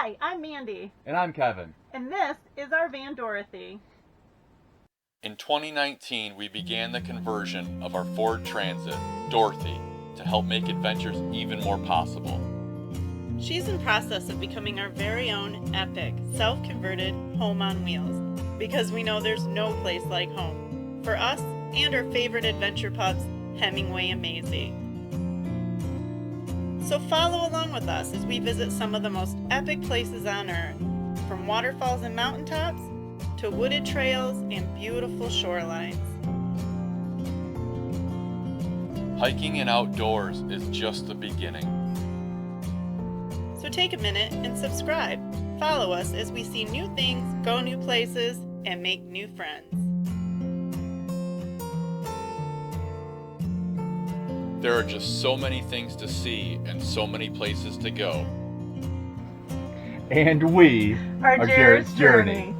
Hi, I'm Mandy, And I'm Kevin. and this is our van Dorothy. In 2019, we began the conversion of our Ford Transit, Dorothy, to help make adventures even more possible. She's in process of becoming our very own epic, self-converted home on wheels, because we know there's no place like home, for us and our favorite adventure pups, Hemingway and Maisie. So follow along with us as we visit some of the most epic places on Earth, from waterfalls and mountaintops to wooded trails and beautiful shorelines. Hiking and outdoors is just the beginning. So take a minute and subscribe. Follow us as we see new things, go new places, and make new friends. There are just so many things to see and so many places to go. And we Our are Jared's Journey.